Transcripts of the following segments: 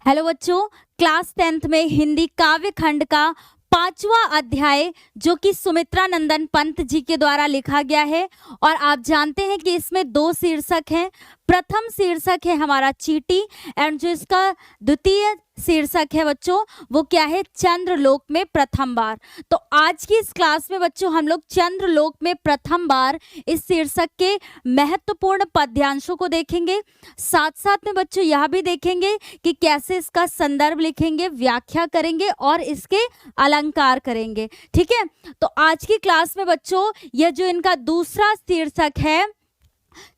Hello बच्चों, class 10th में हिंदी काव्य खंड का 5वां अध्याय जो कि सुमित्रा नंदन पंत जी के द्वारा लिखा गया है। और आप जानते हैं कि इसमें 2 शीर्षक हैं। प्रथम शीर्षक है हमारा चींटी एंड जो इसका द्वितीय शीर्षक है बच्चों वो क्या है, चंद्रलोक में प्रथम बार। तो आज की इस क्लास में बच्चों हम लोग चंद्रलोक में प्रथम बार इस शीर्षक के महत्वपूर्ण पद्यांशों को देखेंगे। साथ साथ में बच्चों यह भी देखेंगे कि कैसे इसका संदर्भ लिखेंगे, व्याख्या करेंगे और इसके अलंकार करेंगे। ठीक है, तो आज की क्लास में बच्चों यह जो इनका दूसरा शीर्षक है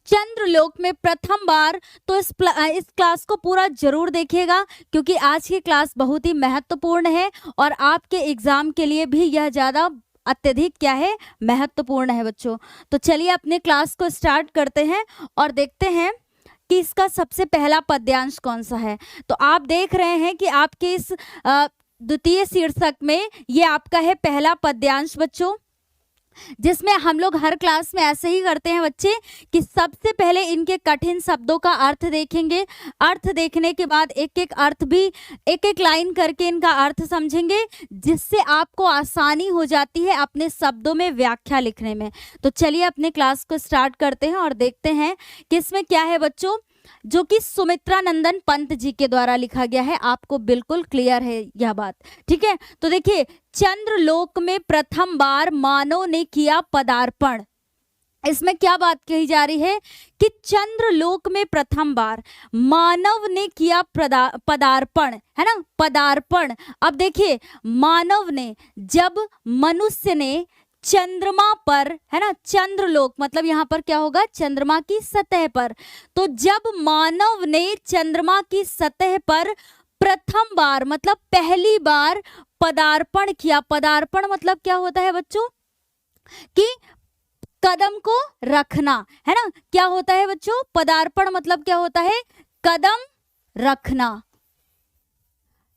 चंद्रलोक में प्रथम बार, तो इस क्लास को पूरा जरूर देखिएगा क्योंकि आज की क्लास बहुत ही महत्वपूर्ण है और आपके एग्जाम के लिए भी यह ज़्यादा अत्यधिक क्या है, महत्वपूर्ण है बच्चों। तो चलिए अपने क्लास को स्टार्ट करते हैं और देखते हैं कि इसका सबसे पहला पद्यांश कौन सा है। तो आप देख रहे हैं कि आपके इस द्वितीय शीर्षक में ये आपका है पहला पद्यांश बच्चों, जिसमें हम लोग हर क्लास में ऐसे ही करते हैं बच्चे कि सबसे पहले इनके कठिन शब्दों का अर्थ देखेंगे। अर्थ देखने के बाद एक एक लाइन करके इनका अर्थ समझेंगे, जिससे आपको आसानी हो जाती है अपने शब्दों में व्याख्या लिखने में। तो चलिए अपने क्लास को स्टार्ट करते हैं और देखते हैं कि इसमें क्या है बच्चों, जो कि सुमित्रा नंदन पंत जी के द्वारा लिखा गया है। आपको बिल्कुल क्लियर है यह बात, ठीक है। तो देखिए, चंद्रलोक में प्रथम बार मानव ने किया पदार्पण। इसमें क्या बात कही जा रही है कि चंद्रलोक में प्रथम बार मानव ने किया पदार्पण, है ना, पदार्पण। अब देखिए, मानव ने, जब मनुष्य ने चंद्रमा पर, है ना, चंद्रलोक मतलब यहाँ पर क्या होगा, चंद्रमा की सतह पर। तो जब मानव ने चंद्रमा की सतह पर प्रथम बार मतलब पहली बार पदार्पण किया। पदार्पण मतलब क्या होता है बच्चों, कि कदम को रखना, है ना। क्या होता है बच्चों, पदार्पण मतलब क्या होता है, कदम रखना।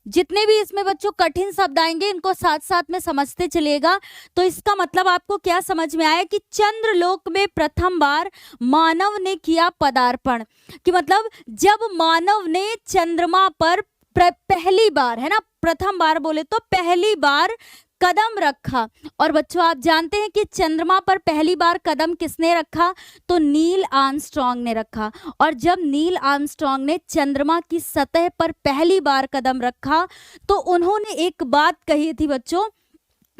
जितने भी इसमें बच्चों कठिन शब्द आएंगे इनको साथ साथ में समझते चलिएगा। तो इसका मतलब आपको क्या समझ में आया कि चंद्रलोक में प्रथम बार मानव ने किया पदार्पण, कि मतलब जब मानव ने चंद्रमा पर पहली बार, है ना, प्रथम बार बोले तो पहली बार कदम रखा। और बच्चों आप जानते हैं कि चंद्रमा पर पहली बार कदम किसने रखा, तो नील आर्मस्ट्रांग ने रखा। और जब नील आर्मस्ट्रांग ने चंद्रमा की सतह पर पहली बार कदम रखा तो उन्होंने एक बात कही थी बच्चों,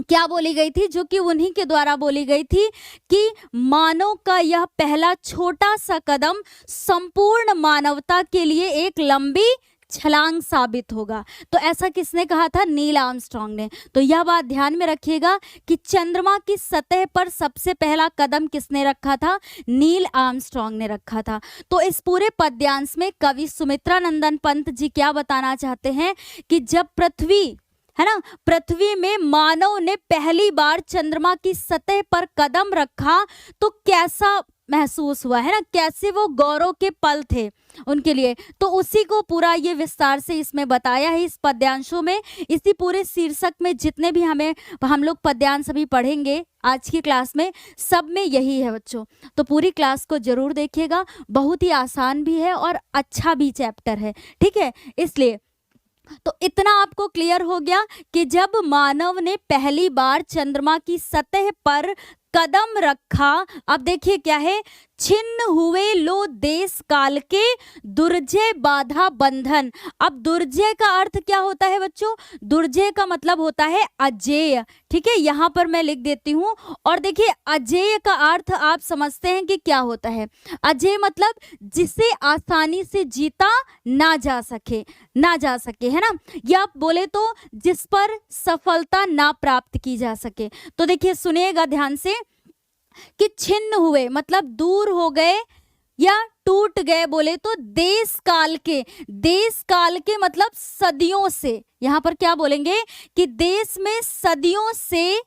क्या बोली गई थी, जो कि उन्हीं के द्वारा बोली गई थी कि मानव का यह पहला छोटा सा कदम संपूर्ण मानवता के लिए एक लंबी छलांग साबित होगा। तो ऐसा किसने कहा था, नील आर्मस्ट्रांग ने। तो यह बात ध्यान में रखिएगा कि चंद्रमा की सतह पर सबसे पहला कदम किसने रखा था, नील आर्मस्ट्रांग ने रखा था। तो इस पूरे पद्यांश में कवि सुमित्रा नंदन पंत जी क्या बताना चाहते हैं कि जब पृथ्वी, है ना, पृथ्वी में मानव ने पहली बार चंद्रमा की सतह पर कदम रखा तो कैसा महसूस हुआ, है ना, कैसे वो गौरव के पल थे उनके लिए। तो उसी को पूरा ये विस्तार से इसमें बताया है इस पद्यांशों में। इसी पूरे शीर्षक में जितने भी हम लोग पद्यांश अभी पढ़ेंगे आज की क्लास में, सब में यही है बच्चों। तो पूरी क्लास को जरूर देखिएगा, बहुत ही आसान भी है और अच्छा भी चैप्टर है, ठीक है। इसलिए तो इतना आपको क्लियर हो गया कि जब मानव ने पहली बार चंद्रमा की सतह पर कदम रखा, अब देखिए क्या है, छिन्न हुए लो देश काल के दुर्जय बाधा बंधन। अब दुर्जय का अर्थ क्या होता है बच्चों, दुर्जय का मतलब होता है अजेय, ठीक है, यहाँ पर मैं लिख देती हूँ। और देखिए अजेय का अर्थ आप समझते हैं कि क्या होता है। अजेय मतलब जिसे आसानी से जीता ना जा सके, है ना, या बोले तो जिस पर सफलता ना प्राप्त की जा सके। तो देखिए सुनिएगा ध्यान से कि छिन्न हुए मतलब दूर हो गए या टूट गए, बोले तो देश काल के मतलब सदियों से। यहाँ पर क्या बोलेंगे कि देश में सदियों से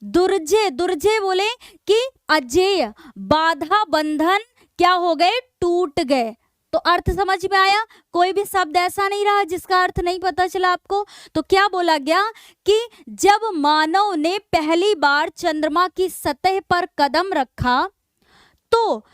दुर्जय बोले कि अजेय, बाधा बंधन क्या हो गए, टूट गए। तो अर्थ समझ में आया, कोई भी शब्द ऐसा नहीं रहा जिसका अर्थ नहीं पता चला आपको। तो क्या बोला गया कि जब मानव ने पहली बार चंद्रमा की सतह पर कदम रखा तो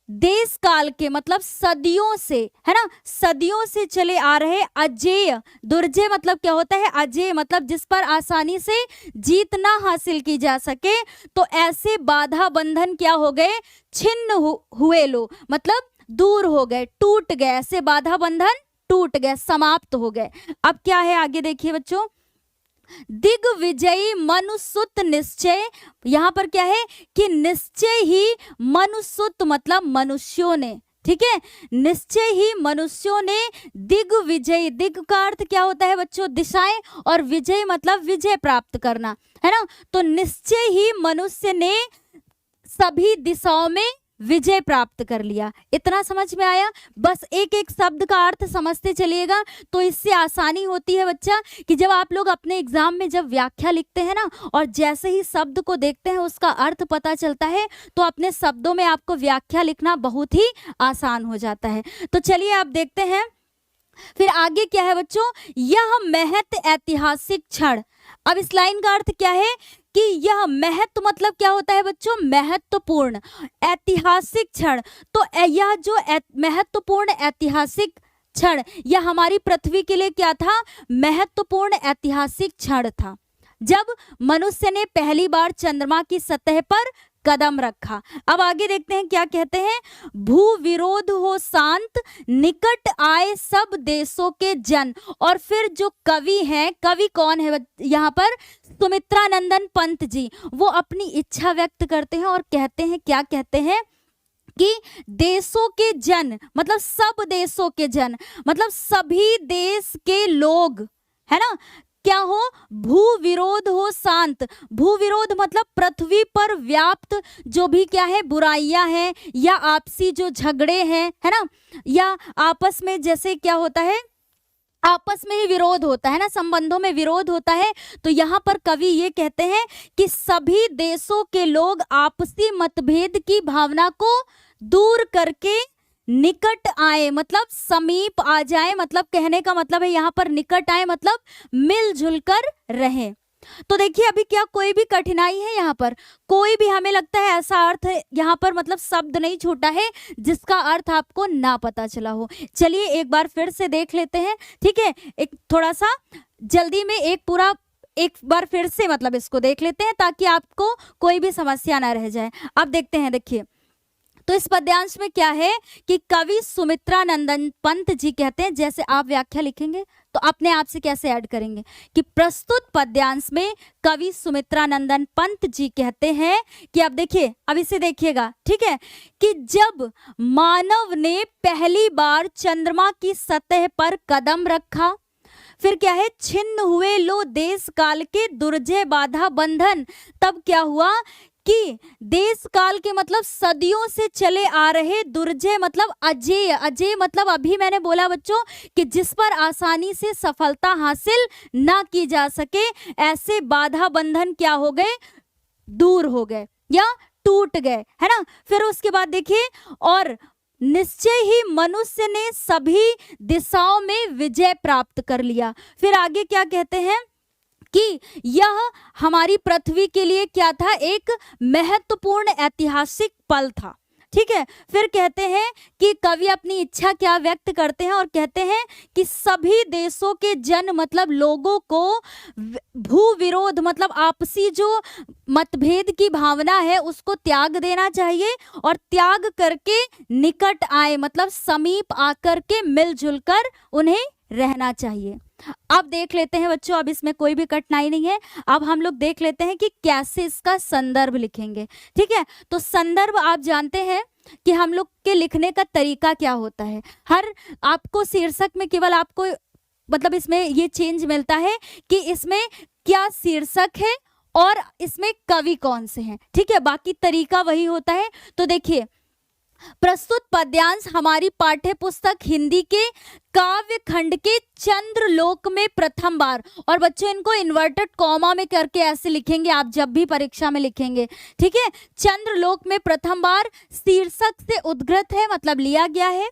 देश काल के मतलब सदियों से, है ना, सदियों से चले आ रहे अजेय, दुर्जय मतलब क्या होता है, अजेय मतलब जिस पर आसानी से जीत ना हासिल की जा सके, तो ऐसे बाधा बंधन क्या हो गए, छिन्न हुए लो, मतलब दूर हो गए, टूट गए, ऐसे बाधा बंधन टूट गए, समाप्त हो गए। अब क्या है आगे देखिए बच्चों, दिग्विजयी मनुसुत निश्चय, यहां पर क्या है कि निश्चय ही मनुसुत मतलब मनुष्यों ने, ठीक है, निश्चय ही मनुष्यों ने दिग्विजयी, दिग का अर्थ क्या होता है बच्चों, दिशाएं, और विजय मतलब विजय प्राप्त करना, है ना, तो निश्चय ही मनुष्य ने सभी दिशाओं में विजय प्राप्त कर लिया। इतना समझ में आया, बस एक एक शब्द का अर्थ समझते चलिएगा, तो इससे आसानी होती है बच्चा कि जब आप लोग अपने एग्जाम में जब व्याख्या लिखते हैं ना, और जैसे ही शब्द को देखते हैं उसका अर्थ पता चलता है, तो अपने शब्दों में आपको व्याख्या लिखना बहुत ही आसान हो जाता है। तो चलिए आप देखते हैं फिर आगे क्या है बच्चों, यह महत ऐतिहासिक क्षण। अब इस लाइन का अर्थ क्या है कि यह महत्व मतलब क्या होता है बच्चों, महत्वपूर्ण, ऐतिहासिक क्षण, तो यह जो महत्वपूर्ण ऐतिहासिक क्षण, यह हमारी पृथ्वी के लिए क्या था, महत्वपूर्ण ऐतिहासिक क्षण था, जब मनुष्य ने पहली बार चंद्रमा की सतह पर कदम रखा। अब आगे देखते हैं क्या कहते हैं, भू विरोध हो शांत, निकट आए सब देशों के जन। और फिर जो कवि हैं, कवि कौन है यहाँ पर, सुमित्रानंदन पंत जी, वो अपनी इच्छा व्यक्त करते हैं और कहते हैं, क्या कहते हैं कि देशों के जन मतलब सब देशों के जन, मतलब सभी देश के लोग, है ना, क्या हो, भू विरोध हो शांत। भू विरोध मतलब पृथ्वी पर व्याप्त जो भी क्या है बुराइयां हैं, या आपसी जो झगड़े हैं, है ना, या आपस में जैसे क्या होता है, आपस में ही विरोध होता है ना, संबंधों में विरोध होता है, तो यहाँ पर कवि ये कहते हैं कि सभी देशों के लोग आपसी मतभेद की भावना को दूर करके निकट आए, मतलब समीप आ जाए, मतलब कहने का मतलब है यहाँ पर निकट आए मतलब मिलजुल कर रहे। तो देखिए अभी क्या कोई भी कठिनाई है यहाँ पर, कोई भी हमें लगता है ऐसा अर्थ यहाँ पर मतलब शब्द नहीं छूटा है जिसका अर्थ आपको ना पता चला हो। चलिए एक बार फिर से देख लेते हैं, ठीक है, एक थोड़ा सा जल्दी में एक बार फिर से मतलब इसको देख लेते हैं ताकि आपको कोई भी समस्या ना रह जाए। अब देखते हैं, देखिए तो इस पद्यांश में क्या है कि कवि सुमित्रानंदन पंत जी कहते हैं, जैसे आप व्याख्या लिखेंगे तो अपने आप से कैसे ऐड करेंगे कि प्रस्तुत पद्यांश में कवि सुमित्रानंदन पंत जी कहते हैं कि अब देखिए, अब इसे देखिएगा, ठीक है, कि जब मानव ने पहली बार चंद्रमा की सतह पर कदम रखा, फिर क्या है, छिन्न हुए लो देश काल के दुर्जय बाधा बंधन। तब क्या हुआ कि देश काल के मतलब सदियों से चले आ रहे दुर्जय मतलब अजेय, अजेय मतलब अभी मैंने बोला बच्चों कि जिस पर आसानी से सफलता हासिल ना की जा सके, ऐसे बाधा बंधन क्या हो गए, दूर हो गए या टूट गए, है ना। फिर उसके बाद देखिए, और निश्चय ही मनुष्य ने सभी दिशाओं में विजय प्राप्त कर लिया। फिर आगे क्या कहते हैं कि यह हमारी पृथ्वी के लिए क्या था, एक महत्वपूर्ण ऐतिहासिक पल था, ठीक है। फिर कहते हैं कि कवि अपनी इच्छा क्या व्यक्त करते हैं और कहते हैं कि सभी देशों के जन मतलब लोगों को भू विरोध मतलब आपसी जो मतभेद की भावना है उसको त्याग देना चाहिए, और त्याग करके निकट आए मतलब समीप आकर के मिलजुल कर उन्हें रहना चाहिए। अब देख लेते हैं बच्चों, अब इसमें कोई भी कठिनाई नहीं है। अब हम लोग देख लेते हैं कि कैसे इसका संदर्भ लिखेंगे, ठीक है। तो संदर्भ आप जानते हैं कि हम लोग के लिखने का तरीका क्या होता है। हर आपको शीर्षक में केवल आपको मतलब इसमें ये चेंज मिलता है कि इसमें क्या शीर्षक है और इसमें कवि कौन से हैं, ठीक है, बाकी तरीका वही होता है। तो देखिए, प्रस्तुत पद्यांश हमारी पाठ्य पुस्तक हिंदी के काव्य खंड के चंद्रलोक में प्रथम बार, और बच्चों इनको इन्वर्टेड कॉमा में करके ऐसे लिखेंगे आप जब भी परीक्षा में लिखेंगे, ठीक है। चंद्रलोक में प्रथम बार शीर्षक से उद्गृत है मतलब लिया गया है,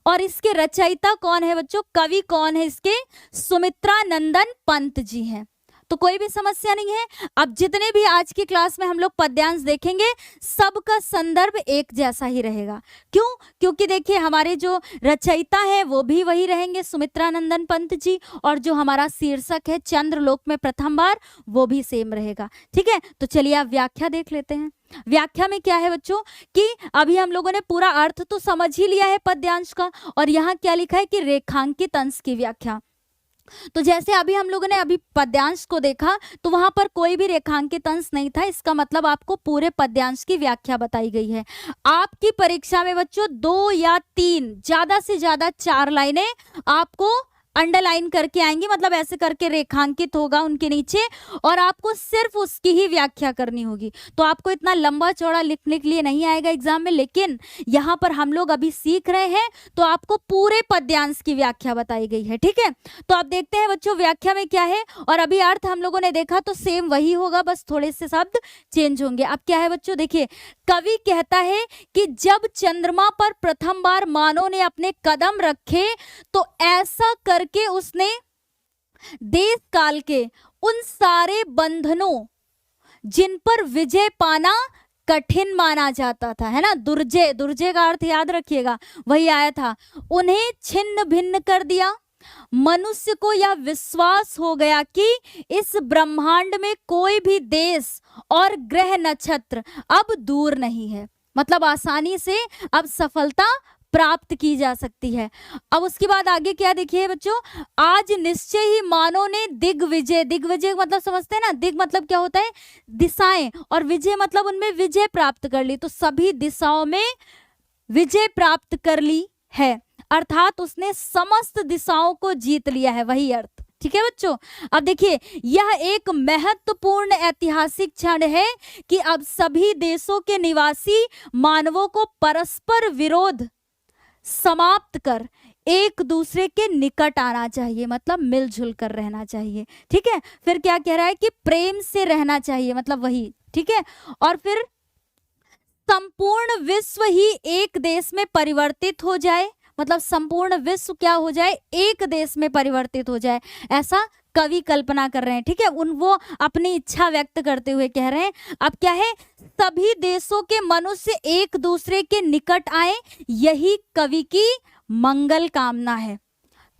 और इसके रचयिता कौन है बच्चों, कवि कौन है इसके, सुमित्रानंदन पंत जी हैं। तो तो कोई भी समस्या नहीं है। अब जितने भी आज की क्लास में हम लोग पद्यांश देखेंगे सबका संदर्भ एक जैसा ही रहेगा। क्यों? क्योंकि देखिए हमारे जो रचयिता है वो भी वही रहेंगे, सुमित्रा नंदन पंत जी, और जो हमारा शीर्षक है चंद्रलोक में प्रथम बार, वो भी सेम रहेगा। ठीक है, तो चलिए आप व्याख्या देख लेते हैं। व्याख्या में क्या है बच्चों कि अभी हम लोगों ने पूरा अर्थ तो समझ ही लिया है पद्यांश का, और यहाँ क्या लिखा है कि रेखांकित अंश की व्याख्या। तो जैसे अभी हम लोगों ने अभी पद्यांश को देखा तो वहां पर कोई भी रेखांकित अंश नहीं था, इसका मतलब आपको पूरे पद्यांश की व्याख्या बताई गई है। आपकी परीक्षा में बच्चों 2 या 3 ज्यादा से ज्यादा 4 लाइनें आपको अंडरलाइन करके आएंगी, मतलब ऐसे करके रेखांकित होगा उनके नीचे, और आपको सिर्फ उसकी ही व्याख्या करनी होगी। तो आपको इतना लंबा चौड़ा लिखने के लिए नहीं आएगा एग्जाम में, लेकिन यहाँ पर हम लोग अभी सीख रहे हैं तो आपको पूरे पद्यांश की व्याख्या बताई गई है। ठीक है, तो आप देखते हैं बच्चों व्याख्या में क्या है, और अभी अर्थ हम लोगों ने देखा तो सेम वही होगा, बस थोड़े से शब्द चेंज होंगे। अब क्या है बच्चों, देखिए कवि कहता है कि जब चंद्रमा पर प्रथम बार मानव ने अपने कदम रखे तो ऐसा करके उसने देश काल के उन सारे बंधनों जिन पर विजय पाना कठिन माना जाता था, है ना, दुर्जय, दुर्जय का अर्थ याद रखिएगा, वही आया था, उन्हें छिन्न भिन्न कर दिया। मनुष्य को यह विश्वास हो गया कि इस ब्रह्मांड में कोई भी देश और ग्रह नक्षत्र अब दूर नहीं है, मतलब आसानी से अब सफलता प्राप्त की जा सकती है। अब उसके बाद आगे क्या देखिए बच्चों, आज निश्चय ही मानव ने दिग्विजय, दिग्विजय मतलब समझते हैं ना, दिग मतलब क्या होता है, दिशाएं, और विजय मतलब उनमें विजय प्राप्त कर ली, तो सभी दिशाओं में विजय प्राप्त कर ली है, अर्थात उसने समस्त दिशाओं को जीत लिया है, वही अर्थ। ठीक है बच्चों, अब देखिए यह एक महत्वपूर्ण ऐतिहासिक क्षण है कि अब सभी देशों के निवासी मानवों को परस्पर विरोध समाप्त कर एक दूसरे के निकट आना चाहिए, मतलब मिलजुल कर रहना चाहिए। ठीक है, फिर क्या कह रहा है कि प्रेम से रहना चाहिए, मतलब वही। ठीक है, और फिर संपूर्ण विश्व ही एक देश में परिवर्तित हो जाए, मतलब संपूर्ण विश्व क्या हो जाए, एक देश में परिवर्तित हो जाए, ऐसा कवि कल्पना कर रहे हैं। ठीक है, वो अपनी इच्छा व्यक्त करते हुए कह रहे हैं। अब क्या है, सभी देशों के मनुष्य एक दूसरे के निकट आए, यही कवि की मंगल कामना है।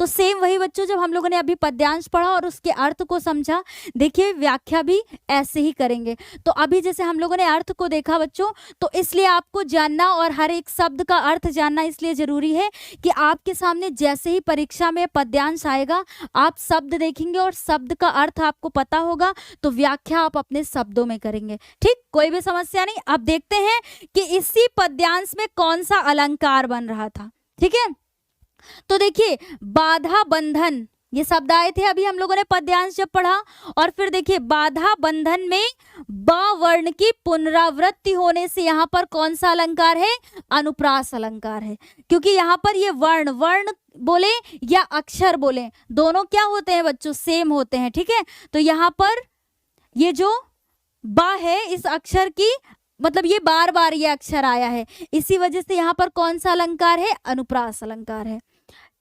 तो सेम वही बच्चों, जब हम लोगों ने अभी पद्यांश पढ़ा और उसके अर्थ को समझा, देखिए व्याख्या भी ऐसे ही करेंगे। तो अभी जैसे हम लोगों ने अर्थ को देखा बच्चों, तो इसलिए आपको जानना और हर एक शब्द का अर्थ जानना इसलिए जरूरी है कि आपके सामने जैसे ही परीक्षा में पद्यांश आएगा, आप शब्द देखेंगे और शब्द का अर्थ आपको पता होगा, तो व्याख्या आप अपने शब्दों में करेंगे। ठीक, कोई भी समस्या नहीं। अब देखते हैं कि इसी पद्यांश में कौन सा अलंकार बन रहा था। ठीक है, तो देखिए बाधा बंधन, ये शब्द आए थे अभी हम लोगों ने पद्यांश जब पढ़ा, और फिर देखिए बाधा बंधन में बा वर्ण की पुनरावृत्ति होने से यहाँ पर कौन सा अलंकार है, अनुप्रास अलंकार है, क्योंकि यहाँ पर ये वर्ण, वर्ण बोले या अक्षर बोले, दोनों क्या होते हैं बच्चों, सेम होते हैं। ठीक है, तो यहाँ पर ये जो बा है, इस अक्षर की मतलब ये बार बार ये अक्षर आया है, इसी वजह से यहाँ पर कौन सा अलंकार है, अनुप्रास अलंकार है।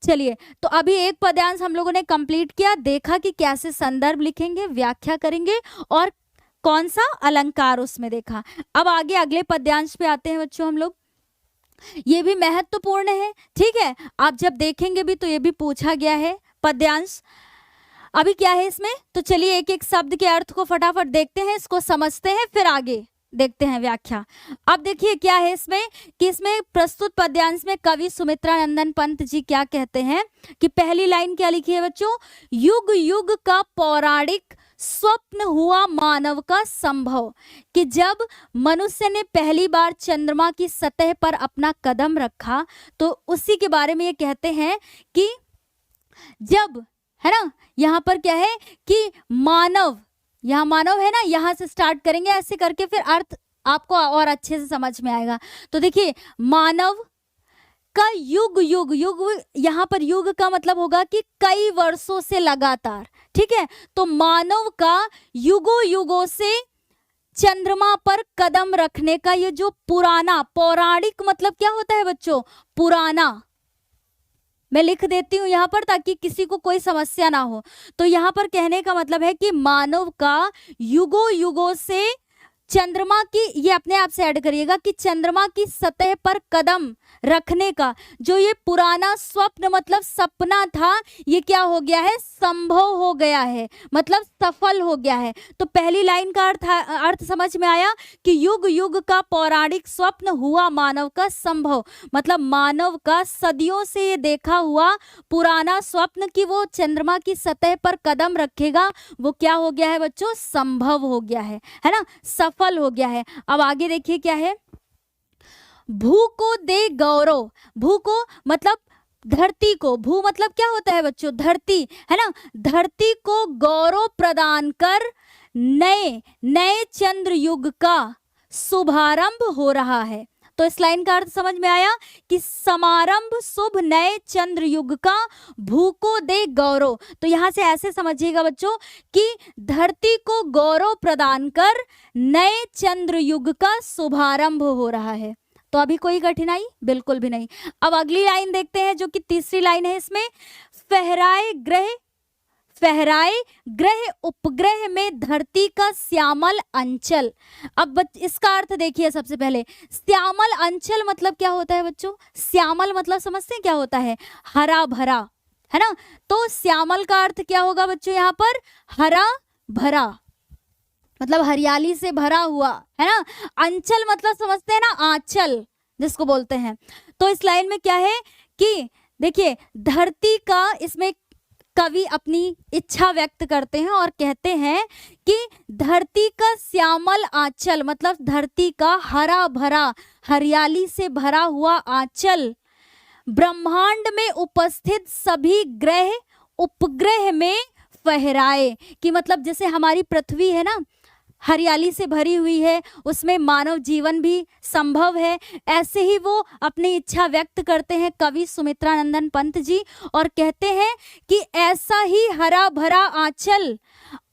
चलिए, तो अभी एक पद्यांश हम लोगों ने कंप्लीट किया, देखा कि कैसे संदर्भ लिखेंगे, व्याख्या करेंगे और कौन सा अलंकार उसमें देखा। अब आगे अगले पद्यांश पे आते हैं बच्चों हम लोग, ये भी महत्वपूर्ण है। ठीक है, आप जब देखेंगे भी तो ये भी पूछा गया है पद्यांश। अभी क्या है इसमें, तो चलिए एक एक शब्द के अर्थ को फटाफट देखते हैं, इसको समझते हैं, फिर आगे देखते हैं व्याख्या। अब देखिए क्या है इसमें कि इसमें प्रस्तुत पद्यांश में कवि सुमित्रा नंदन पंत जी क्या कहते हैं कि पहली लाइन क्या लिखी है बच्चों, युग युग का पौराणिक स्वप्न हुआ मानव का संभव, कि जब मनुष्य ने पहली बार चंद्रमा की सतह पर अपना कदम रखा, तो उसी के बारे में ये कहते हैं कि जब, है ना, यहाँ पर क्या है कि मानव, यहाँ मानव है ना, यहाँ से स्टार्ट करेंगे ऐसे करके, फिर अर्थ आपको और अच्छे से समझ में आएगा। तो देखिए मानव का युग युग, युग यहाँ पर युग का मतलब होगा कि कई वर्षों से लगातार। ठीक है, तो मानव का युगों युगों से चंद्रमा पर कदम रखने का ये जो पुराना, पौराणिक मतलब क्या होता है बच्चों, पुराना, मैं लिख देती हूँ यहाँ पर ताकि किसी को कोई समस्या ना हो। तो यहाँ पर कहने का मतलब है कि मानव का युगों युगों से चंद्रमा की, ये अपने आप से ऐड करिएगा, कि चंद्रमा की सतह पर कदम रखने का जो ये पुराना स्वप्न मतलब सपना था, ये क्या हो गया है, संभव हो गया है, मतलब सफल हो गया है। तो पहली लाइन का अर्थ समझ में आया कि युग युग का पौराणिक स्वप्न हुआ मानव का संभव, मतलब मानव का सदियों से ये देखा हुआ पुराना स्वप्न कि वो चंद्रमा की सतह पर कदम रखेगा, वो क्या हो गया है बच्चों, संभव हो गया है ना, सफल हो गया है। अब आगे देखिए क्या है, भू को दे गौरव, भू को मतलब धरती को, भू मतलब क्या होता है बच्चों, धरती है ना, धरती को गौरव प्रदान कर नए नए चंद्र युग का शुभारंभ हो रहा है। तो इस लाइन का अर्थ समझ में आया कि समारंभ शुभ नए चंद्र युग का, भू को दे गौरव। तो यहां से ऐसे समझिएगा बच्चों कि धरती को गौरव प्रदान कर नए चंद्र युग का शुभारंभ हो रहा है। तो अभी कोई कठिनाई बिल्कुल भी नहीं। अब अगली लाइन देखते हैं जो कि तीसरी लाइन है इसमें, फहराए ग्रह उपग्रह में धरती का श्यामल अंचल। अब इसका अर्थ देखिए, सबसे पहले श्यामल अंचल मतलब क्या होता है बच्चों, श्यामल मतलब समझते हैं क्या होता है, हरा भरा, है ना। तो श्यामल का अर्थ क्या होगा बच्चों, यहाँ पर हरा भरा मतलब हरियाली से भरा हुआ, है ना। अंचल मतलब समझते हैं ना, आंचल जिसको बोलते हैं। तो इस लाइन में क्या है कि देखिए धरती का, इसमें कवि अपनी इच्छा व्यक्त करते हैं और कहते हैं कि धरती का श्यामल आंचल मतलब धरती का हरा भरा हरियाली से भरा हुआ आंचल ब्रह्मांड में उपस्थित सभी ग्रह उपग्रह में फहराए, कि मतलब जैसे हमारी पृथ्वी है ना हरियाली से भरी हुई है, उसमें मानव जीवन भी संभव है, ऐसे ही वो अपनी इच्छा व्यक्त करते हैं कवि सुमित्रा नंदन पंत जी, और कहते हैं कि ऐसा ही हरा भरा आंचल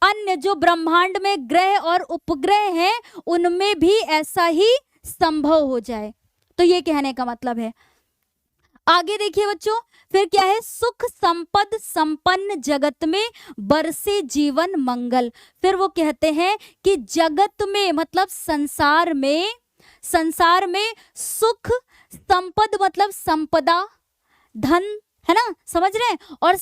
अन्य जो ब्रह्मांड में ग्रह और उपग्रह हैं उनमें भी ऐसा ही संभव हो जाए। तो ये कहने का मतलब है। आगे देखिए बच्चों, फिर क्या है, सुख संपद संपन्न जगत में बरसे जीवन मंगल। फिर वो कहते हैं कि जगत में मतलब संसार में सुख संपद मतलब संपदा धन, है ना, समझ रहे हैं, और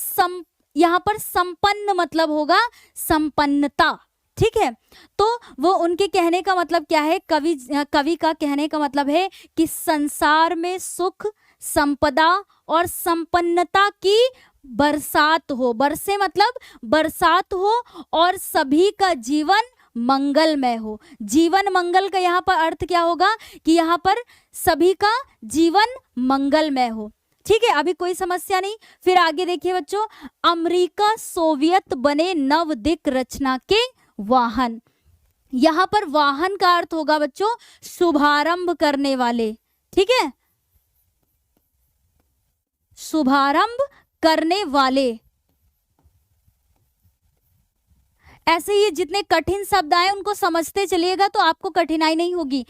यहाँ पर संपन्न मतलब होगा संपन्नता, ठीक है। तो वो उनके कहने का मतलब क्या है, कवि का कहने का मतलब है कि संसार में सुख संपदा और संपन्नता की बरसात हो, बरसे मतलब बरसात हो, और सभी का जीवन मंगलमय हो। जीवन मंगल का यहाँ पर अर्थ क्या होगा कि यहाँ पर सभी का जीवन मंगलमय हो, ठीक है। अभी कोई समस्या नहीं। फिर आगे देखिए बच्चों, अमेरिका सोवियत बने नवदिक रचना के वाहन। यहाँ पर वाहन का अर्थ होगा बच्चों शुभारंभ करने वाले, ठीक है, शुभारंभ करने वाले। ऐसे ही जितने कठिन शब्द आए उनको समझते चलिएगा तो आपको कठिनाई नहीं होगी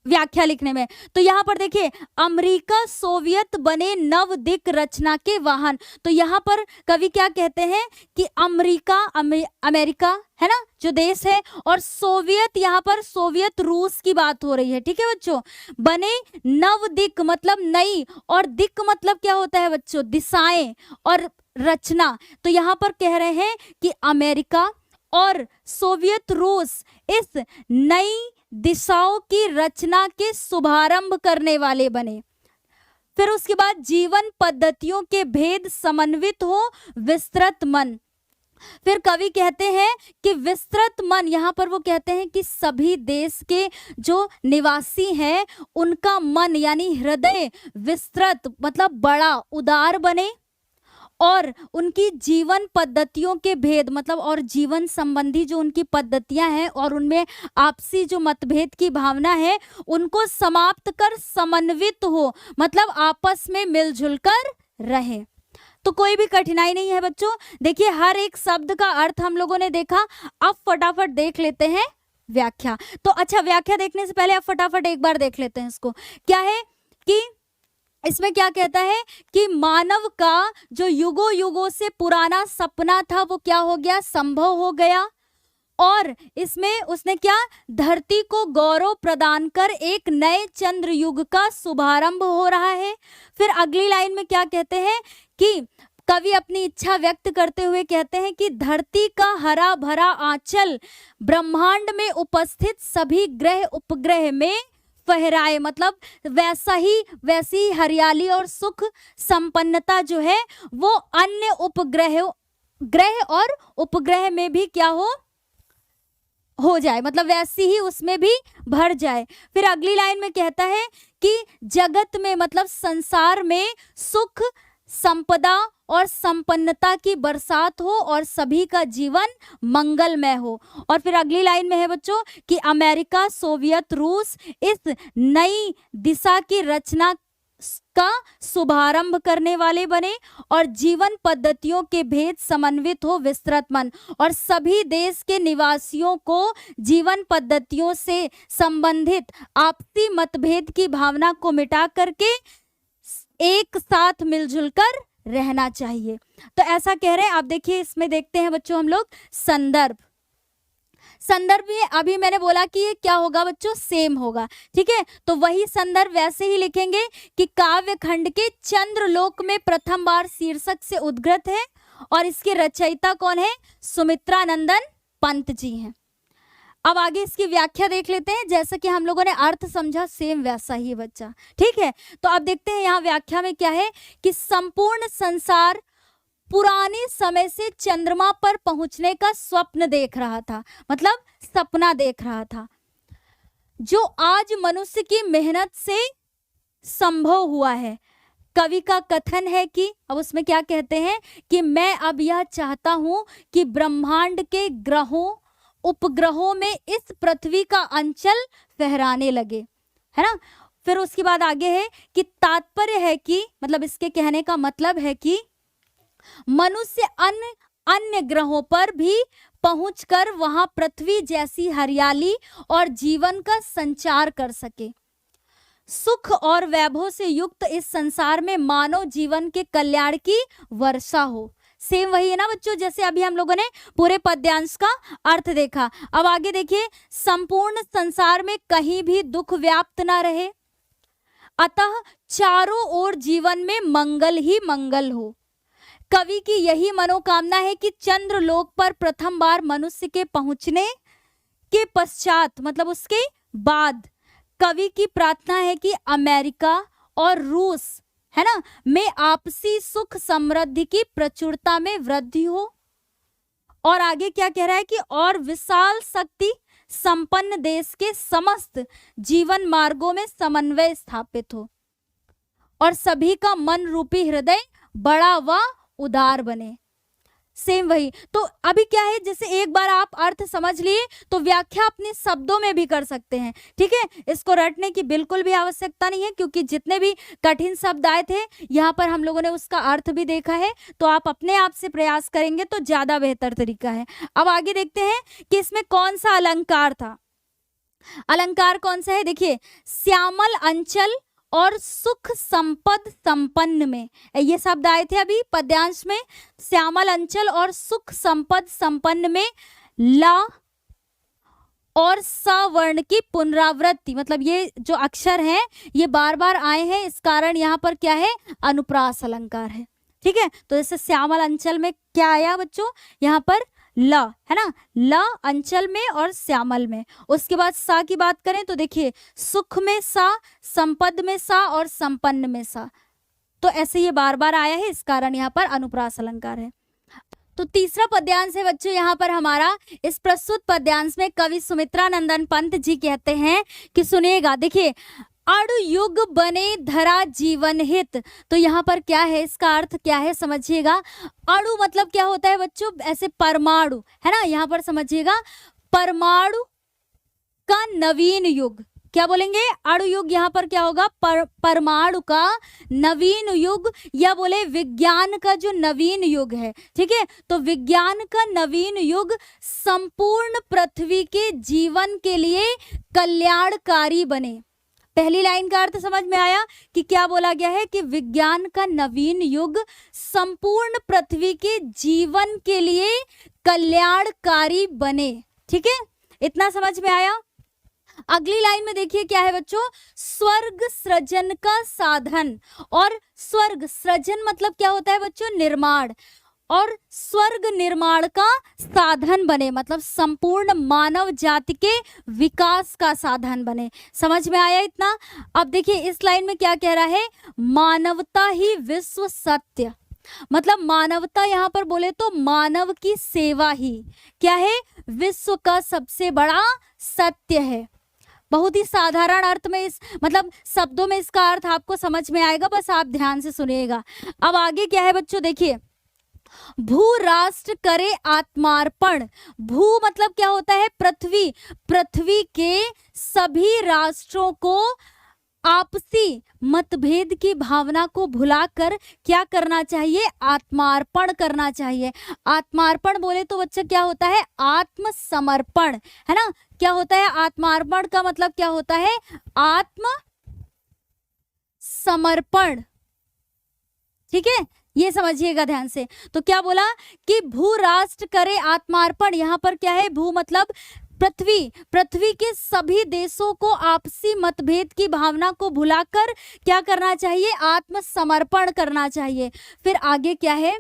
व्याख्या लिखने में। तो यहाँ पर देखिए, अमेरिका सोवियत बने नवदिक रचना के वाहन। तो यहाँ पर कवि क्या कहते हैं कि अमेरिका है ना जो देश है, और सोवियत, यहाँ पर सोवियत रूस की बात हो रही है, ठीक है बच्चों। बने नवदिक मतलब नई, और दिक मतलब क्या होता है बच्चों, दिशाएं, और रचना। तो यहाँ पर कह रहे हैं कि अमेरिका और सोवियत रूस इस नई दिशाओं की रचना के शुभारंभ करने वाले बने। फिर उसके बाद जीवन पद्धतियों के भेद समन्वित हो विस्तृत मन। फिर कवि कहते हैं कि विस्तृत मन, यहाँ पर वो कहते हैं कि सभी देश के जो निवासी हैं उनका मन यानी हृदय विस्तृत मतलब बड़ा उदार बने, और उनकी जीवन पद्धतियों के भेद मतलब और जीवन संबंधी जो उनकी पद्धतियां हैं और उनमें आपसी जो मतभेद की भावना है उनको समाप्त कर समन्वित हो, मतलब आपस में मिलजुल कर रहे। तो कोई भी कठिनाई नहीं है बच्चों। देखिए हर एक शब्द का अर्थ हम लोगों ने देखा, अब फटाफट देख लेते हैं व्याख्या। तो अच्छा, व्याख्या देखने से पहले अब फटाफट एक बार देख लेते हैं इसको। क्या है कि इसमें क्या कहता है कि मानव का जो युगों युगों से पुराना सपना था वो क्या हो गया, संभव हो गया। और इसमें उसने क्या, धरती को गौरव प्रदान कर एक नए चंद्र युग का शुभारंभ हो रहा है। फिर अगली लाइन में क्या कहते हैं कि कवि अपनी इच्छा व्यक्त करते हुए कहते हैं कि धरती का हरा भरा आंचल ब्रह्मांड में उपस्थित सभी ग्रह उपग्रह में फहराए, मतलब वैसी हरियाली और सुख संपन्नता जो है वो अन्य ग्रह और उपग्रह में भी क्या हो जाए, मतलब वैसी ही उसमें भी भर जाए। फिर अगली लाइन में कहता है कि जगत में, मतलब संसार में सुख संपदा और संपन्नता की बरसात हो और सभी का जीवन मंगलमय हो। और फिर अगली लाइन में है बच्चों कि अमेरिका, सोवियत, रूस इस नई दिशा की रचना का शुभारंभ करने वाले बने और जीवन पद्धतियों के भेद समन्वित हो विस्तृत मन, और सभी देश के निवासियों को जीवन पद्धतियों से संबंधित आपसी मतभेद की भावना को मिटा करके एक साथ मिलजुल कर रहना चाहिए। तो ऐसा कह रहे हैं। आप देखिए इसमें देखते हैं बच्चों हम लोग संदर्भ में अभी मैंने बोला कि ये क्या होगा बच्चों, सेम होगा, ठीक है। तो वही संदर्भ वैसे ही लिखेंगे कि काव्य खंड के चंद्रलोक में प्रथम बार शीर्षक से उद्गृत है और इसके रचयिता कौन है, सुमित्रा नंदन पंत जी हैं। अब आगे इसकी व्याख्या देख लेते हैं। जैसा कि हम लोगों ने अर्थ समझा सेम वैसा ही बच्चा, ठीक है। तो अब देखते हैं यहाँ व्याख्या में क्या है कि संपूर्ण संसार पुराने समय से चंद्रमा पर पहुंचने का स्वप्न देख रहा था, मतलब सपना देख रहा था, जो आज मनुष्य की मेहनत से संभव हुआ है। कवि का कथन है कि, अब उसमें क्या कहते हैं कि मैं अब यह चाहता हूं कि ब्रह्मांड के ग्रहों उपग्रहों में इस पृथ्वी का अंचल फहराने लगे, है ना। फिर उसके बाद आगे है कि तात्पर्य है कि, मतलब इसके कहने का मतलब है कि मनुष्य अन्य ग्रहों पर भी पहुंचकर वहां पृथ्वी जैसी हरियाली और जीवन का संचार कर सके। सुख और वैभव से युक्त इस संसार में मानव जीवन के कल्याण की वर्षा हो। सेम वही है ना बच्चों, जैसे अभी हम लोगों ने पूरे पद्यांश का अर्थ देखा। अब आगे देखिए, संपूर्ण संसार में कहीं भी दुख व्याप्त ना रहे, अतः चारों ओर जीवन में मंगल ही मंगल हो। कवि की यही मनोकामना है कि चंद्रलोक पर प्रथम बार मनुष्य के पहुंचने के पश्चात, मतलब उसके बाद, कवि की प्रार्थना है कि अमेरिका और रूस, है ना, में आपसी सुख समृद्धि की प्रचुरता में वृद्धि हो। और आगे क्या कह रहा है कि और विशाल शक्ति संपन्न देश के समस्त जीवन मार्गों में समन्वय स्थापित हो और सभी का मन रूपी हृदय बड़ा व उदार बने। सेम वही। तो अभी क्या है, जैसे एक बार आप अर्थ समझ लिए तो व्याख्या अपने शब्दों में भी कर सकते हैं, ठीक है। इसको रटने की बिल्कुल भी आवश्यकता नहीं है, क्योंकि जितने भी कठिन शब्द आए थे यहाँ पर हम लोगों ने उसका अर्थ भी देखा है। तो आप अपने आप से प्रयास करेंगे तो ज्यादा बेहतर तरीका है। अब आगे देखते हैं कि इसमें कौन सा अलंकार था। अलंकार कौन सा है, देखिए, श्यामल अंचल और सुख संपद संपन्न में, ये शब्द आए थे अभी पद्यांश में। श्यामल अंचल और सुख संपद संपन्न में ला और सवर्ण की पुनरावृत्ति, मतलब ये जो अक्षर हैं ये बार बार आए हैं, इस कारण यहाँ पर क्या है, अनुप्रास अलंकार है, ठीक है। तो जैसे श्यामल अंचल में क्या आया बच्चों, यहाँ पर ल, है ना, ल अंचल में और श्यामल में। उसके बाद सा की बात करें तो देखिए, सुख में सा, संपद में सा और संपन्न में सा। तो ऐसे ये बार बार आया है, इस कारण यहाँ पर अनुप्रास अलंकार है। तो तीसरा पद्यांश है बच्चों यहाँ पर हमारा। इस प्रस्तुत पद्यांश में कवि सुमित्रा नंदन पंत जी कहते हैं कि सुनिएगा, देखिए, अणु युग बने धरा जीवन हित। तो यहाँ पर क्या है, इसका अर्थ क्या है समझिएगा। अणु मतलब क्या होता है बच्चों, ऐसे परमाणु, है ना। यहाँ पर समझिएगा, परमाणु का नवीन युग, क्या बोलेंगे, अणु युग यहाँ पर क्या होगा, परमाणु का नवीन युग, या बोले विज्ञान का जो नवीन युग है, ठीक है। तो विज्ञान का नवीन युग संपूर्ण पृथ्वी के जीवन के लिए कल्याणकारी बने। पहली लाइन का अर्थ समझ में आया कि क्या बोला गया है कि विज्ञान का नवीन युग संपूर्ण पृथ्वी के जीवन के लिए कल्याणकारी बने। ठीक है, इतना समझ में आया। अगली लाइन में देखिए क्या है बच्चों, स्वर्ग सृजन का साधन। और स्वर्ग सृजन मतलब क्या होता है बच्चों, निर्माण, और स्वर्ग निर्माण का साधन बने, मतलब संपूर्ण मानव जाति के विकास का साधन बने। समझ में आया इतना। अब देखिए इस लाइन में क्या कह रहा है, मानवता ही विश्व सत्य, मतलब मानवता यहाँ पर बोले तो मानव की सेवा ही क्या है, विश्व का सबसे बड़ा सत्य है। बहुत ही साधारण अर्थ में इस मतलब शब्दों में इसका अर्थ आपको समझ में आएगा, बस आप ध्यान से सुनिएगा। अब आगे क्या है बच्चों, देखिए भू राष्ट्र करे आत्मार्पण। भू मतलब क्या होता है, पृथ्वी, पृथ्वी के सभी राष्ट्रों को आपसी मतभेद की भावना को भुलाकर क्या करना चाहिए, आत्मार्पण करना चाहिए। आत्मार्पण बोले तो बच्चा क्या होता है, आत्मसमर्पण, है ना। क्या होता है आत्मार्पण का मतलब, क्या होता है आत्म समर्पण। ठीक है, ये समझिएगा ध्यान से। तो क्या बोला कि भू राष्ट्र करे आत्मार्पण, यहाँ पर क्या है, भू मतलब पृथ्वी, पृथ्वी के सभी देशों को आपसी मतभेद की भावना को भुलाकर क्या करना चाहिए, आत्मसमर्पण करना चाहिए। फिर आगे क्या है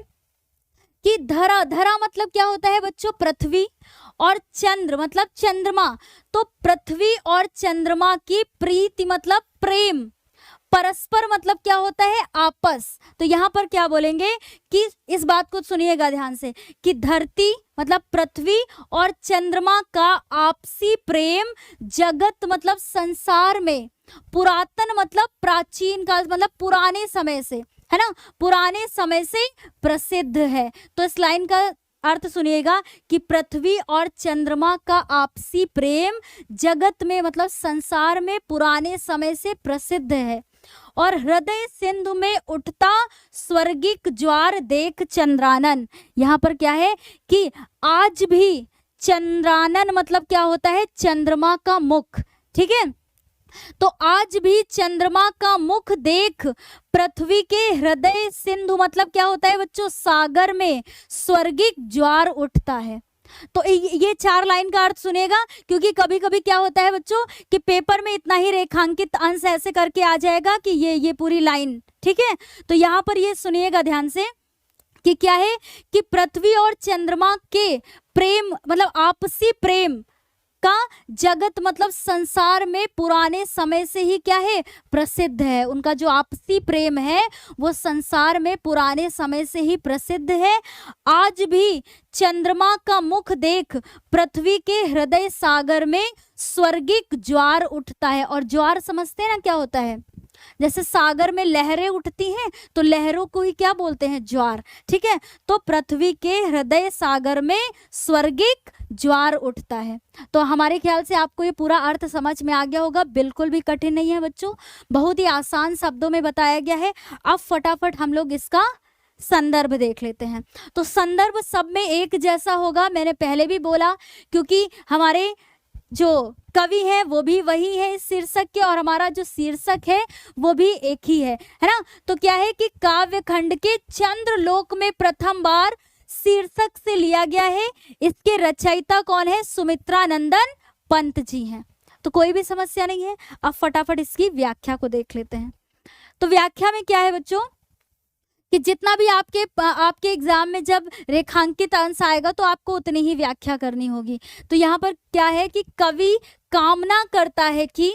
कि धरा, धरा मतलब क्या होता है बच्चों, पृथ्वी, और चंद्र मतलब चंद्रमा। तो पृथ्वी और चंद्रमा की प्रीति मतलब प्रेम, परस्पर मतलब क्या होता है, आपस। तो यहाँ पर क्या बोलेंगे कि इस बात को सुनिएगा ध्यान से कि धरती मतलब पृथ्वी और चंद्रमा का आपसी प्रेम जगत मतलब संसार में, पुरातन मतलब प्राचीन काल मतलब पुराने समय से, है ना, पुराने समय से प्रसिद्ध है। तो इस लाइन का अर्थ सुनिएगा कि पृथ्वी और चंद्रमा का आपसी प्रेम जगत में मतलब संसार में पुराने समय से प्रसिद्ध है। और हृदय सिंधु में उठता स्वर्गिक ज्वार देख चंद्रानन। यहाँ पर क्या है कि आज भी चंद्रानन मतलब क्या होता है, चंद्रमा का मुख। ठीक है, तो आज भी चंद्रमा का मुख देख पृथ्वी के हृदय सिंधु मतलब क्या होता है बच्चों, सागर में स्वर्गिक ज्वार उठता है। तो ये 4 लाइन का अर्थ सुनेगा, क्योंकि कभी कभी क्या होता है बच्चों कि पेपर में इतना ही रेखांकित अंश ऐसे करके आ जाएगा कि ये पूरी लाइन। ठीक है, तो यहाँ पर ये सुनिएगा ध्यान से कि क्या है कि पृथ्वी और चंद्रमा के प्रेम मतलब आपसी प्रेम का जगत मतलब संसार में पुराने समय से ही क्या है, प्रसिद्ध है। उनका जो आपसी प्रेम है वो संसार में पुराने समय से ही प्रसिद्ध है। आज भी चंद्रमा का मुख देख पृथ्वी के हृदय सागर में स्वर्गिक ज्वार उठता है। और ज्वार समझते हैं ना क्या होता है, जैसे सागर में लहरें उठती हैं तो लहरों को ही क्या बोलते हैं, ज्वार। ठीक है, तो पृथ्वी के हृदय सागर में स्वर्गिक ज्वार उठता है। तो हमारे ख्याल से आपको ये पूरा अर्थ समझ में आ गया होगा, बिल्कुल भी कठिन नहीं है बच्चों, बहुत ही आसान शब्दों में बताया गया है। अब फटाफट हम लोग इसका संदर्भ देख लेते हैं। तो संदर्भ सब में एक जैसा होगा, मैंने पहले भी बोला, क्योंकि हमारे जो कवि है वो भी वही है इस शीर्षक के, और हमारा जो शीर्षक है वो भी एक ही है ना। तो क्या है कि काव्य खंड के चंद्रलोक में प्रथम बार शीर्षक से लिया गया है। इसके रचयिता कौन है, सुमित्रा नंदन पंत जी हैं। तो कोई भी समस्या नहीं है। अब फटाफट इसकी व्याख्या को देख लेते हैं। तो व्याख्या में क्या है बच्चों कि जितना भी आपके एग्जाम में जब रेखांकित अंश आएगा तो आपको उतनी ही व्याख्या करनी होगी। तो यहाँ पर क्या है कि कवि कामना करता है कि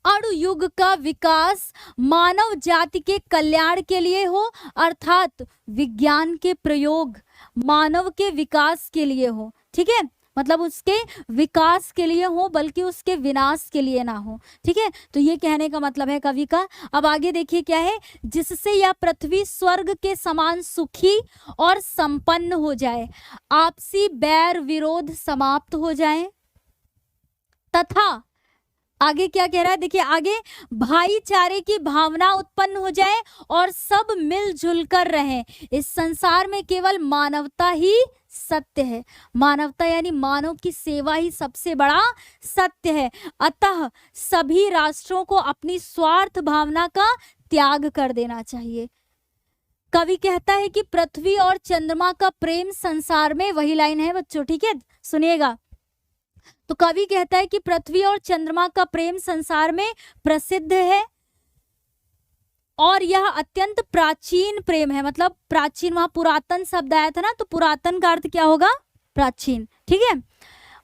अणु युग का विकास मानव जाति के कल्याण के लिए हो, अर्थात विज्ञान के प्रयोग मानव के विकास के लिए हो। ठीक है, मतलब उसके विकास के लिए हो, बल्कि उसके विनाश के लिए ना हो। ठीक है, तो ये कहने का मतलब है कवि का। अब आगे देखिए क्या है, जिससे यह पृथ्वी स्वर्ग के समान सुखी और संपन्न हो जाए, आपसी बैर विरोध समाप्त हो जाए, तथा आगे क्या कह रहा है, देखिए आगे, भाईचारे की भावना उत्पन्न हो जाए और सब मिलजुल कर रहें। इस संसार में केवल मानवता ही सत्य है। मानवता यानी मानव की सेवा ही सबसे बड़ा सत्य है। अतः सभी राष्ट्रों को अपनी स्वार्थ भावना का त्याग कर देना चाहिए। कवि कहता है कि पृथ्वी और चंद्रमा का प्रेम संसार में, वही लाइन है बच्चों, ठीक है, सुनिएगा। तो कवि कहता है कि पृथ्वी और चंद्रमा का प्रेम संसार में प्रसिद्ध है और यह अत्यंत प्राचीन प्रेम है। मतलब प्राचीन, वहां पुरातन शब्द आया था ना, तो पुरातन का अर्थ क्या होगा, प्राचीन, ठीक है।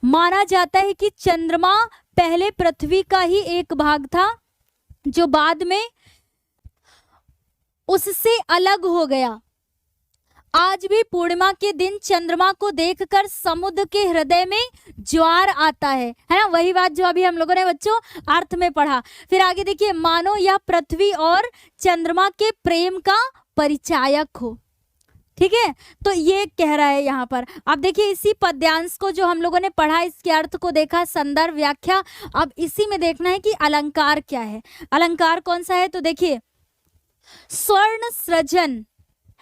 माना जाता है कि चंद्रमा पहले पृथ्वी का ही एक भाग था जो बाद में उससे अलग हो गया। आज भी पूर्णिमा के दिन चंद्रमा को देखकर समुद्र के हृदय में ज्वार आता है ना, वही बात जो अभी हम लोगों ने बच्चों अर्थ में पढ़ा। फिर आगे देखिए, मानो यह पृथ्वी और चंद्रमा के प्रेम का परिचायक हो, ठीक है। तो ये कह रहा है यहाँ पर। अब देखिए इसी पद्यांश को जो हम लोगों ने पढ़ा, इसके अर्थ को देखा, संदर्भ, व्याख्या। अब इसी में देखना है कि अलंकार क्या है। अलंकार कौन सा है, तो देखिए स्वर्ण सृजन,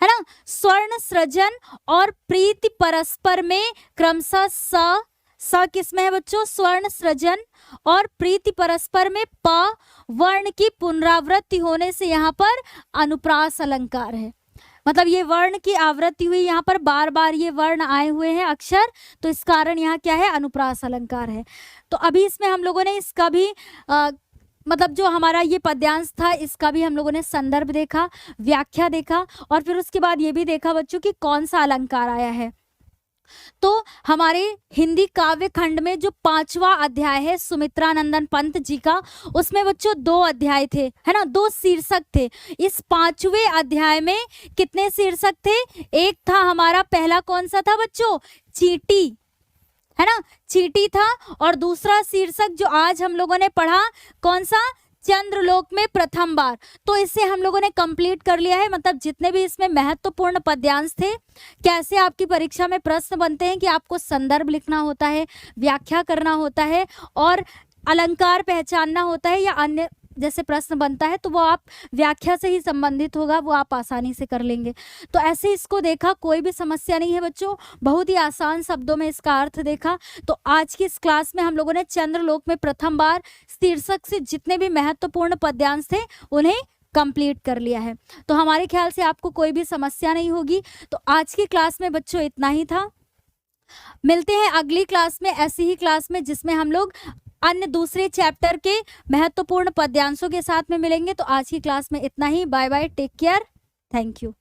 है ना, स्वर्ण सृजन और प्रीति परस्पर में क्रमशः स किसमें है बच्चों, स्वर्ण सृजन और प्रीति परस्पर में प वर्ण की पुनरावृत्ति होने से यहाँ पर अनुप्रास अलंकार है। मतलब ये वर्ण की आवृत्ति हुई, यहाँ पर बार बार ये वर्ण आए हुए हैं अक्षर, तो इस कारण यहाँ क्या है, अनुप्रास अलंकार है। तो अभी इसमें हम लोगों ने इसका भी मतलब जो हमारा ये पद्यांश था, इसका भी हम लोगों ने संदर्भ देखा, व्याख्या देखा, और फिर उसके बाद ये भी देखा बच्चों कि कौन सा अलंकार आया है। तो हमारे हिंदी काव्य खंड में जो 5वां अध्याय है सुमित्रा नंदन पंत जी का, उसमें बच्चों 2 अध्याय थे, है ना, 2 शीर्षक थे। इस 5वें अध्याय में कितने शीर्षक थे, एक था हमारा, पहला कौन सा था बच्चों, चींटी, है ना, चींटी था। और दूसरा शीर्षक जो आज हम लोगों ने पढ़ा, कौन सा, चंद्रलोक में प्रथम बार। तो इसे हम लोगों ने कंप्लीट कर लिया है। मतलब जितने भी इसमें महत्वपूर्ण पद्यांश थे, कैसे आपकी परीक्षा में प्रश्न बनते हैं कि आपको संदर्भ लिखना होता है, व्याख्या करना होता है और अलंकार पहचानना होता है, या अन्य जैसे प्रश्न बनता है तो वो आप व्याख्या से ही संबंधित होगा, वो आप आसानी से कर लेंगे। तो ऐसे इसको देखा, कोई भी समस्या नहीं है बच्चों, बहुत ही आसान शब्दों में इसका अर्थ देखा। तो आज की इस क्लास में हम लोगों ने चंद्रलोक में प्रथम बार शीर्षक से जितने भी महत्वपूर्ण पद्यांश थे उन्हें कंप्लीट कर लिया है। तो हमारे ख्याल से आपको कोई भी समस्या नहीं होगी। तो आज की क्लास में बच्चों इतना ही था। मिलते हैं अगली क्लास में, ऐसी ही क्लास में जिसमें हम लोग अन्य दूसरे चैप्टर के महत्वपूर्ण पद्यांशों के साथ में मिलेंगे। तो आज की क्लास में इतना ही। Bye bye, take care, thank you.